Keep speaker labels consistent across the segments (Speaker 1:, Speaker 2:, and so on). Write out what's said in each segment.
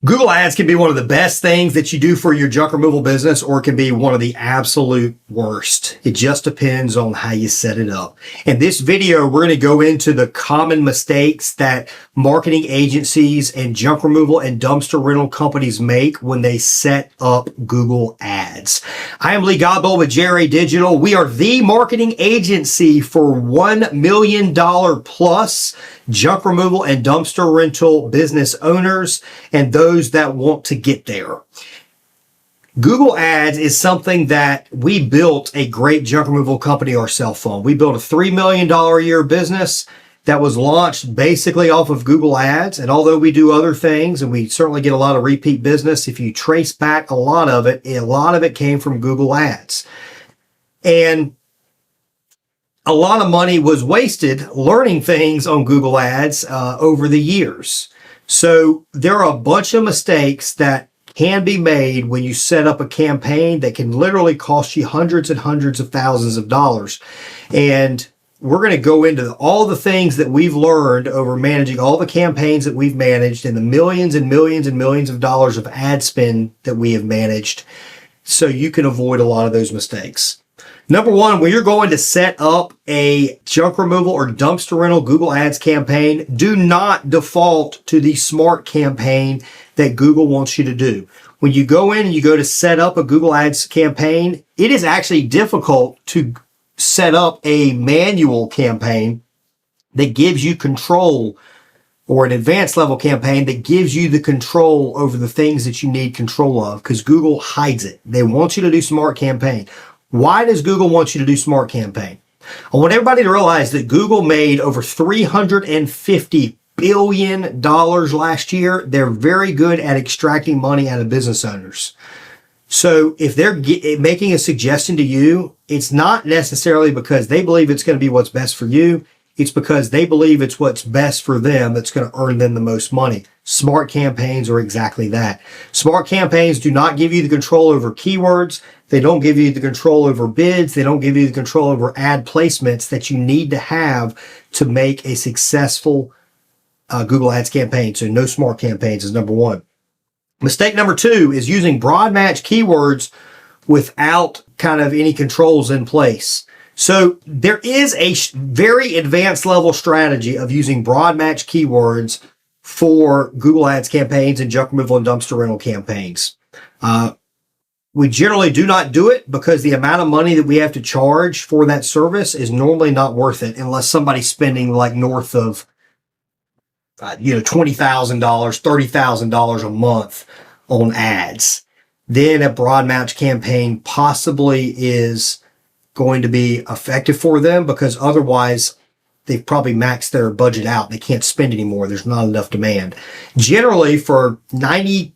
Speaker 1: Google Ads can be one of the best things that you do for your junk removal business, or it can be one of the absolute worst. It just depends on how you set it up. In this video, we're going to go into the common mistakes that marketing agencies and junk removal and dumpster rental companies make when they set up Google Ads. I am Lee Godbold with JRA Digital. We are the marketing agency for $1 million plus junk removal and dumpster rental business owners and those that want to get there. Google Ads is something that we built a great junk removal company ourselves on. We built a $3 million a year business that was launched basically off of Google Ads. And although we do other things and we certainly get a lot of repeat business, if you trace back a lot of it came from Google Ads. And a lot of money was wasted learning things on Google Ads over the years. So there are a bunch of mistakes that can be made when you set up a campaign that can literally cost you hundreds and hundreds of thousands of dollars. And we're going to go into all the things that we've learned over managing all the campaigns that we've managed and the millions and millions and millions of dollars of ad spend that we have managed, so you can avoid a lot of those mistakes. Number one, when you're going to set up a junk removal or dumpster rental Google Ads campaign, do not default to the smart campaign that Google wants you to do. When you go in and you go to set up a Google Ads campaign, it is actually difficult to set up a manual campaign that gives you control, or an advanced level campaign that gives you the control over the things that you need control of, because Google hides it. They want you to do smart campaign. Why does Google want you to do smart campaign? I want everybody to realize that Google made over $350 billion last year. They're very good at extracting money out of business owners. So if they're making a suggestion to you, it's not necessarily because they believe it's going to be what's best for you. It's because they believe it's what's best for them that's going to earn them the most money. Smart campaigns are exactly that. Smart campaigns do not give you the control over keywords. They don't give you the control over bids. They don't give you the control over ad placements that you need to have to make a successful Google Ads campaign. So no smart campaigns is number one. Mistake number two is using broad match keywords without kind of any controls in place. So there is a very advanced level strategy of using broad match keywords for Google Ads campaigns and junk removal and dumpster rental campaigns. We generally do not do it because the amount of money that we have to charge for that service is normally not worth it unless somebody's spending like north of $20,000, $30,000 a month on ads. Then a broad match campaign possibly is going to be effective for them, because otherwise they've probably maxed their budget out. They can't spend anymore. There's not enough demand. Generally, for 99%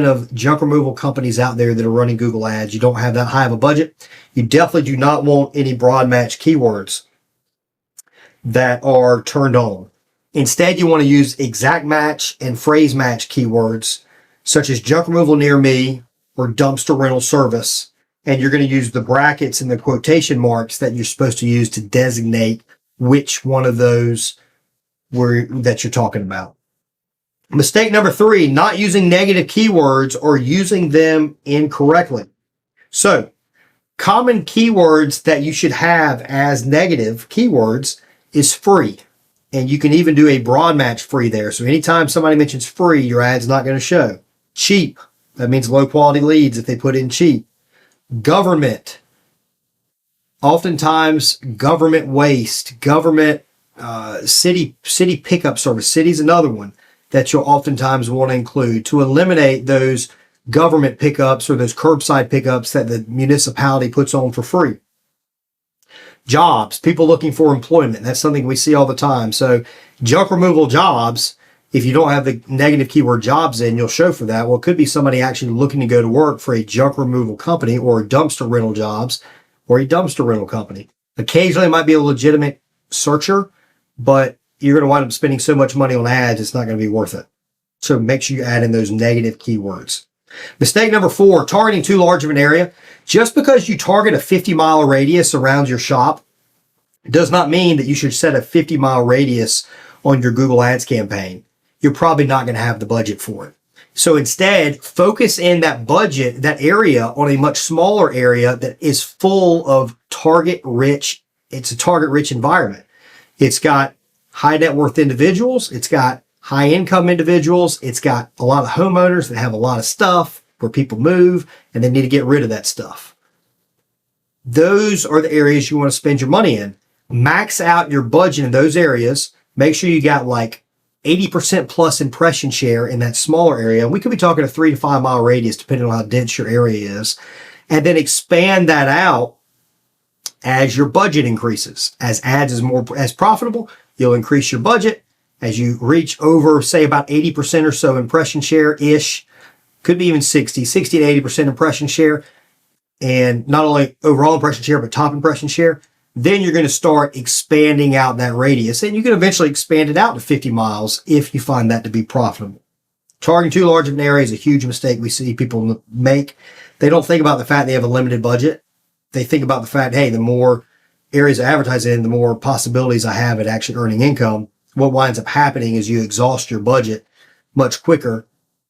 Speaker 1: of junk removal companies out there that are running Google Ads, you don't have that high of a budget. You definitely do not want any broad match keywords that are turned on. Instead, you want to use exact match and phrase match keywords such as junk removal near me or dumpster rental service. And you're going to use the brackets and the quotation marks that you're supposed to use to designate which one of those that you're talking about. Mistake number three, not using negative keywords or using them incorrectly. So, common keywords that you should have as negative keywords is free. And you can even do a broad match free there. So anytime somebody mentions free, your ad's not going to show. Cheap, that means low quality leads if they put in cheap. Government, oftentimes government waste, government city pickup service. City's another one that you'll oftentimes want to include to eliminate those government pickups or those curbside pickups that the municipality puts on for free. Jobs, people looking for employment. That's something we see all the time. So junk removal jobs, if you don't have the negative keyword jobs in, you'll show for that. Well, it could be somebody actually looking to go to work for a junk removal company or a dumpster rental jobs or a dumpster rental company. Occasionally it might be a legitimate searcher, but you're going to wind up spending so much money on ads, it's not going to be worth it. So make sure you add in those negative keywords. Mistake number four, targeting too large of an area. Just because you target a 50-mile radius around your shop does not mean that you should set a 50-mile radius on your Google Ads campaign. You're probably not going to have the budget for it. So instead, focus in that budget, that area, on a much smaller area that is full of target-rich. It's a target-rich environment. It's got high net worth individuals. It's got high income individuals. It's got a lot of homeowners that have a lot of stuff where people move and they need to get rid of that stuff. Those are the areas you want to spend your money in. Max out your budget in those areas. Make sure you got like 80% plus impression share in that smaller area. We could be talking a 3 to 5 mile radius, depending on how dense your area is. And then expand that out as your budget increases. As ads is more as profitable, you'll increase your budget. As you reach over, say, about 80% or so impression share-ish, could be even 60 to 80% impression share, and not only overall impression share, but top impression share, then you're going to start expanding out that radius. And you can eventually expand it out to 50 miles if you find that to be profitable. Targeting too large of an area is a huge mistake we see people make. They don't think about the fact they have a limited budget. They think about the fact, hey, the more areas I advertise in, the more possibilities I have at actually earning income. What winds up happening is you exhaust your budget much quicker.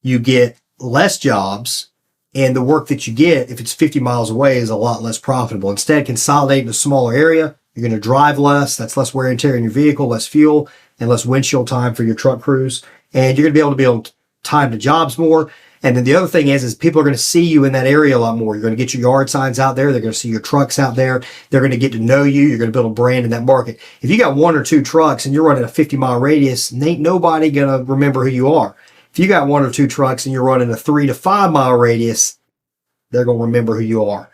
Speaker 1: You get less jobs, and the work that you get, if it's 50 miles away, is a lot less profitable. Instead, consolidate in a smaller area. You're going to drive less. That's less wear and tear in your vehicle, less fuel, and less windshield time for your truck crews. And you're going to be able to time to jobs more. And then the other thing is people are going to see you in that area a lot more. You're going to get your yard signs out there. They're going to see your trucks out there. They're going to get to know you. You're going to build a brand in that market. If you got 1 or 2 trucks and you're running a 50-mile radius, ain't nobody going to remember who you are. If you got 1 or 2 trucks and you're running a 3 to 5 mile radius, they're going to remember who you are.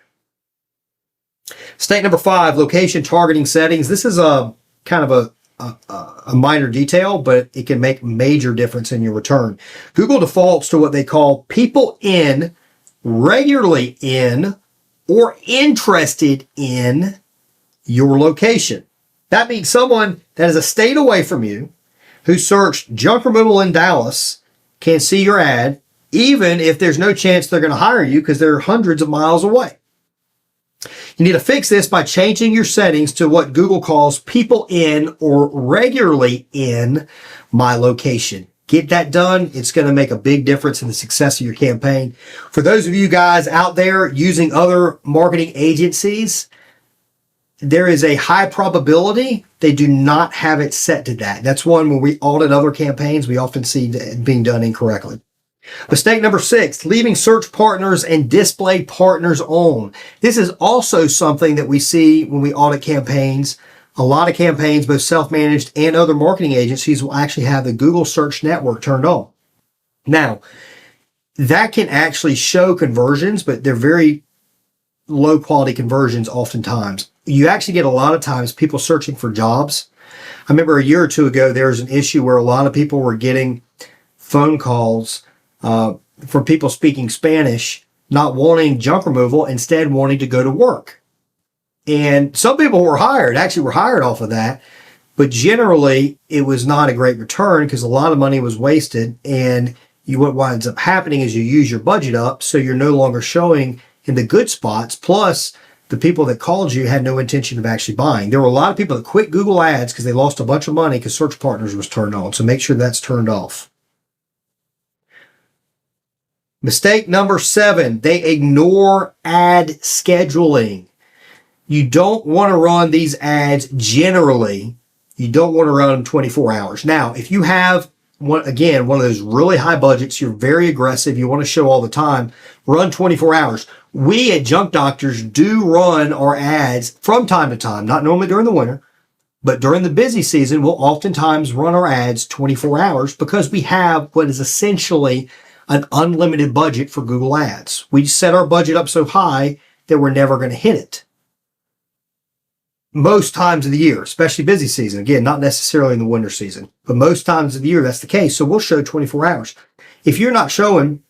Speaker 1: State number 5, location targeting settings. This is a kind of a minor detail, but it can make major difference in your return. Google defaults to what they call people in, regularly in, or interested in your location. That means someone that is a state away from you who searched junk removal in Dallas can see your ad, even if there's no chance they're going to hire you because they're hundreds of miles away. You need to fix this by changing your settings to what Google calls people in or regularly in my location. Get that done. It's going to make a big difference in the success of your campaign. For those of you guys out there using other marketing agencies, there is a high probability they do not have it set to that. That's one when we audit other campaigns, we often see it being done incorrectly. Mistake number 6, leaving search partners and display partners on. This is also something that we see when we audit campaigns. A lot of campaigns, both self-managed and other marketing agencies, will actually have the Google Search Network turned on. Now, that can actually show conversions, but they're very low quality conversions oftentimes. You actually get a lot of times people searching for jobs. I remember a year or two ago, there was an issue where a lot of people were getting phone calls from people speaking Spanish, not wanting junk removal, instead wanting to go to work. And some people were hired off of that, but generally it was not a great return because a lot of money was wasted. And what winds up happening is you use your budget up, so you're no longer showing in the good spots. Plus, the people that called you had no intention of actually buying. There were a lot of people that quit Google Ads because they lost a bunch of money because Search Partners was turned on. So make sure that's turned off. Mistake number 7, they ignore ad scheduling. You don't want to run these ads generally. You don't want to run them 24 hours. Now, if you have, one of those really high budgets, you're very aggressive, you want to show all the time, run 24 hours. We at Junk Doctors do run our ads from time to time, not normally during the winter, but during the busy season, we'll oftentimes run our ads 24 hours because we have what is essentially an unlimited budget for Google Ads. We set our budget up so high that we're never going to hit it. Most times of the year, especially busy season. Again, not necessarily in the winter season, but most times of the year, that's the case. So we'll show 24 hours. If you're not showing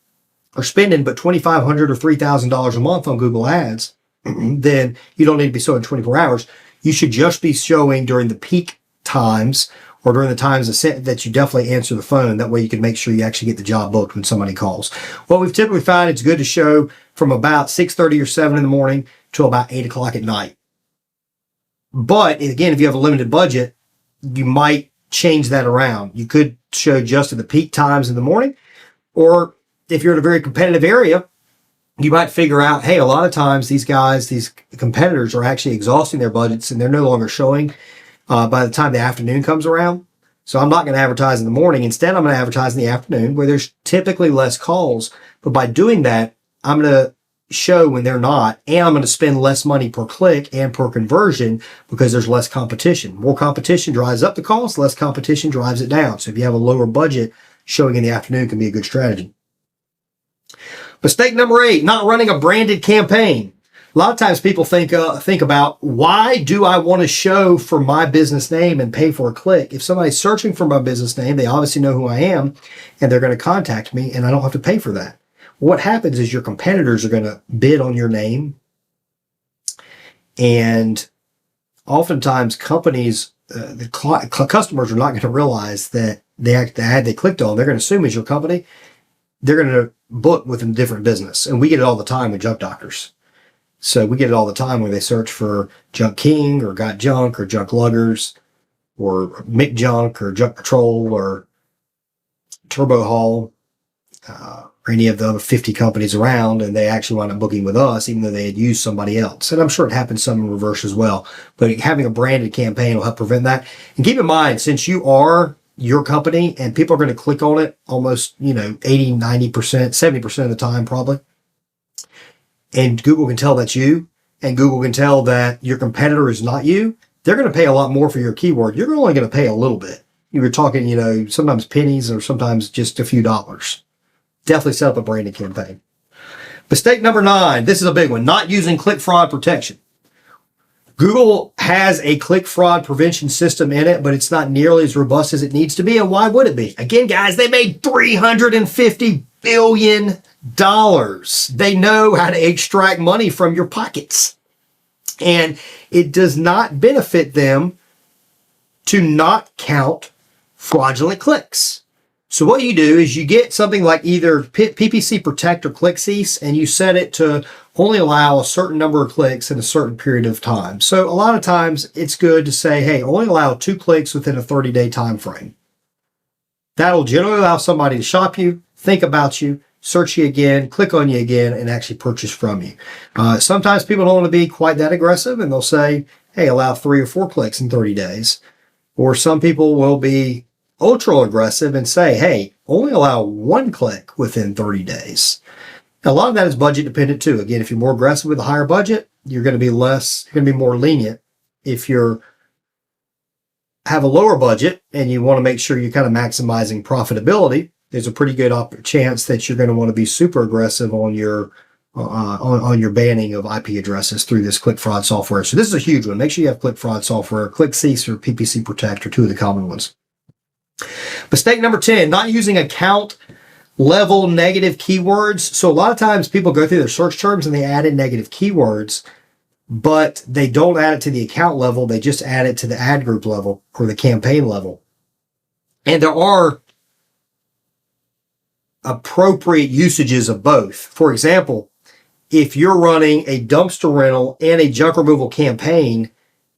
Speaker 1: or spending but $2,500 or $3,000 a month on Google Ads, then you don't need to be showing 24 hours. You should just be showing during the peak times or during the times that you definitely answer the phone. That way you can make sure you actually get the job booked when somebody calls. What we've typically found, it's good to show from about 6:30 or 7 in the morning to about 8 o'clock at night. But again, if you have a limited budget, you might change that around. You could show just at the peak times in the morning, Or if you're in a very competitive area, you might figure out, hey, a lot of times these competitors are actually exhausting their budgets and they're no longer showing by the time the afternoon comes around. So I'm not going to advertise in the morning. Instead, I'm going to advertise in the afternoon where there's typically less calls. But by doing that, I'm going to show when they're not, and I'm going to spend less money per click and per conversion because there's less competition. More competition drives up the cost, less competition drives it down. So if you have a lower budget, showing in the afternoon can be a good strategy. Mistake number 8, not running a branded campaign. A lot of times people think about, why do I want to show for my business name and pay for a click? If somebody's searching for my business name, they obviously know who I am and they're going to contact me and I don't have to pay for that. What happens is your competitors are going to bid on your name. And oftentimes companies, the customers are not going to realize that the ad they clicked on, they're going to assume is your company. They're going to book with a different business. And we get it all the time with junk doctors. So we get it all the time when they search for Junk King or Got Junk or Junk Luggers or Mick Junk or Junk Patrol or Turbo Haul or any of the other 50 companies around, and they actually wind up booking with us even though they had used somebody else. And I'm sure it happens some in reverse as well. But having a branded campaign will help prevent that. And keep in mind, since you are your company and people are going to click on it almost, 80, 90%, 70% of the time probably. And Google can tell that's you, and Google can tell that your competitor is not you, they're going to pay a lot more for your keyword. You're only going to pay a little bit. You're talking, sometimes pennies or sometimes just a few dollars. Definitely set up a branded campaign. Mistake number 9. This is a big one. Not using click fraud protection. Google has a click fraud prevention system in it, but it's not nearly as robust as it needs to be. And why would it be? Again, guys, they made $350 billion. They know how to extract money from your pockets. And it does not benefit them to not count fraudulent clicks. So what you do is you get something like either PPC Protect or ClickCease, and you set it to only allow a certain number of clicks in a certain period of time. So a lot of times it's good to say, hey, only allow 2 clicks within a 30-day time frame. That'll generally allow somebody to shop you, think about you, search you again, click on you again, and actually purchase from you. Sometimes people don't want to be quite that aggressive, and they'll say, hey, allow 3 or 4 clicks in 30 days. Or some people will be ultra aggressive and say, hey, only allow 1 click within 30 days. Now, a lot of that is budget dependent too. Again, if you're more aggressive with a higher budget, you're going to be more lenient. If you have a lower budget and you want to make sure you're kind of maximizing profitability, there's a pretty good chance that you're going to want to be super aggressive on your banning of IP addresses through this click fraud software. So this is a huge one. Make sure you have click fraud software. ClickCease or PPC Protect are 2 of the common ones. Mistake number 10, not using account level negative keywords. So a lot of times people go through their search terms and they add in negative keywords, but they don't add it to the account level. They just add it to the ad group level or the campaign level. And there are appropriate usages of both. For example, if you're running a dumpster rental and a junk removal campaign,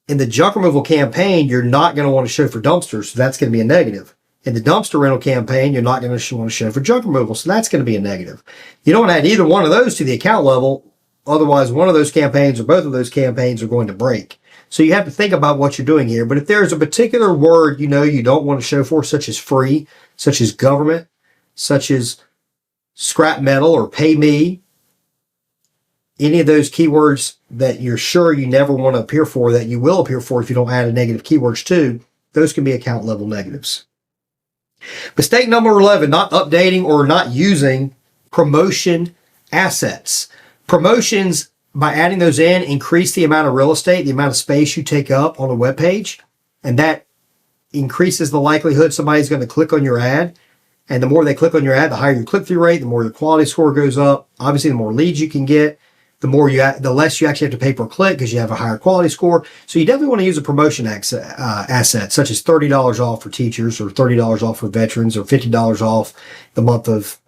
Speaker 1: in the junk removal campaign, you're not going to want to show for dumpsters, so that's going to be a negative. In the dumpster rental campaign, you're not going to want to show for junk removal, so that's going to be a negative. You don't want to add either one of those to the account level, otherwise one of those campaigns or both of those campaigns are going to break. So you have to think about what you're doing here. But if there's a particular word you don't want to show for, such as free, such as government, such as scrap metal or pay me, any of those keywords that you're sure you never want to appear for, that you will appear for if you don't add a negative keywords to, those can be account level negatives. Mistake number 11, not updating or not using promotion assets. Promotions, by adding those in, increase the amount of real estate, the amount of space you take up on a web page, and that increases the likelihood somebody's going to click on your ad. And the more they click on your ad, the higher your click-through rate, the more your quality score goes up. Obviously, the more leads you can get, the less you actually have to pay per click because you have a higher quality score. So you definitely want to use a promotion asset, such as $30 off for teachers or $30 off for veterans or $50 off the month of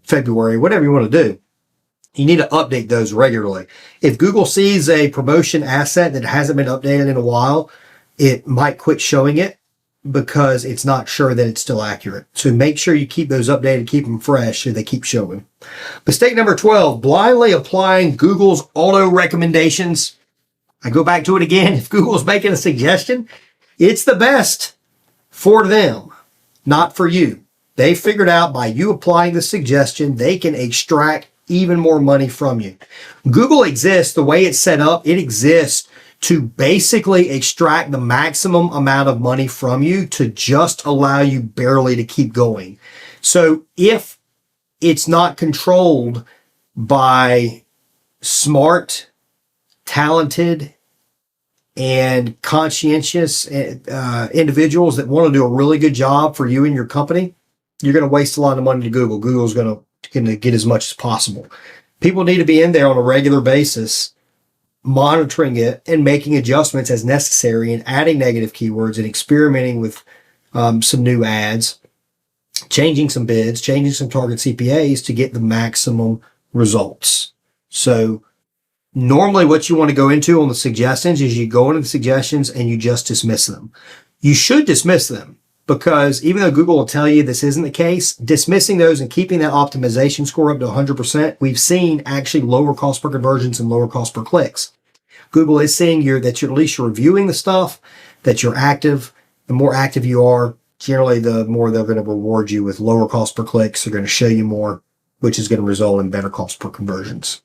Speaker 1: February, whatever you want to do. You need to update those regularly. If Google sees a promotion asset that hasn't been updated in a while, it might quit showing it because it's not sure that it's still accurate. So make sure you keep those updated, keep them fresh so they keep showing. Mistake number 12, blindly applying Google's auto recommendations. I go back to it again. If Google's making a suggestion, it's the best for them, not for you. They figured out by you applying the suggestion, they can extract even more money from you. Google exists, the way it's set up, it exists to basically extract the maximum amount of money from you to just allow you barely to keep going. So if it's not controlled by smart, talented, and conscientious individuals that want to do a really good job for you and your company, you're going to waste a lot of money to Google. Google's going to get as much as possible. People need to be in there on a regular basis, monitoring it and making adjustments as necessary and adding negative keywords and experimenting with some new ads, changing some bids, changing some target CPAs to get the maximum results. So normally what you want to go into on the suggestions is you go into the suggestions and you just dismiss them. You should dismiss them because even though Google will tell you this isn't the case, dismissing those and keeping that optimization score up to 100%, we've seen actually lower cost per conversions and lower cost per clicks. Google is seeing that you're at least reviewing the stuff, that you're active. The more active you are, generally the more they're going to reward you with lower cost per clicks. They're going to show you more, which is going to result in better cost per conversions.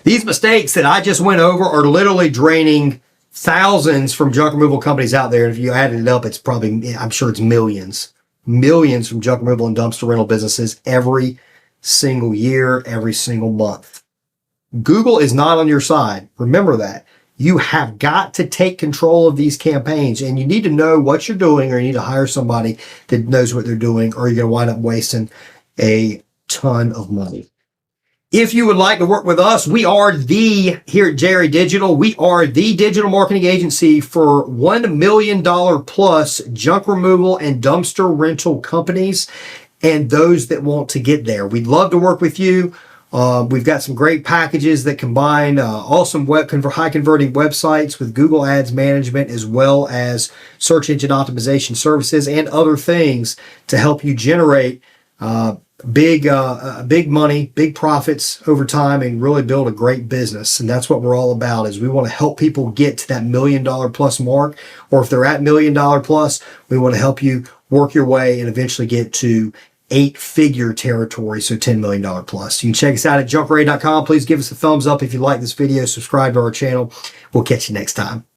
Speaker 1: These mistakes that I just went over are literally draining thousands from junk removal companies out there. If you added it up, it's probably, I'm sure it's millions from junk removal and dumpster rental businesses every single year, every single month. Google is not on your side. Remember that. You have got to take control of these campaigns, and you need to know what you're doing, or you need to hire somebody that knows what they're doing, or you're going to wind up wasting a ton of money. If you would like to work with us, we are here at Jerry Digital, we are the digital marketing agency for $1 million plus junk removal and dumpster rental companies and those that want to get there. We'd love to work with you. We've got some great packages that combine awesome high converting websites with Google Ads management, as well as search engine optimization services and other things to help you generate big money, big profits over time, and really build a great business. And that's what we're all about, is we want to help people get to that $1 million plus mark, or if they're at $1 million plus, we want to help you work your way and eventually get to 8-figure territory, so $10 million plus. You can check us out at junkraid.com. Please give us a thumbs up if you like this video. Subscribe to our channel. We'll catch you next time.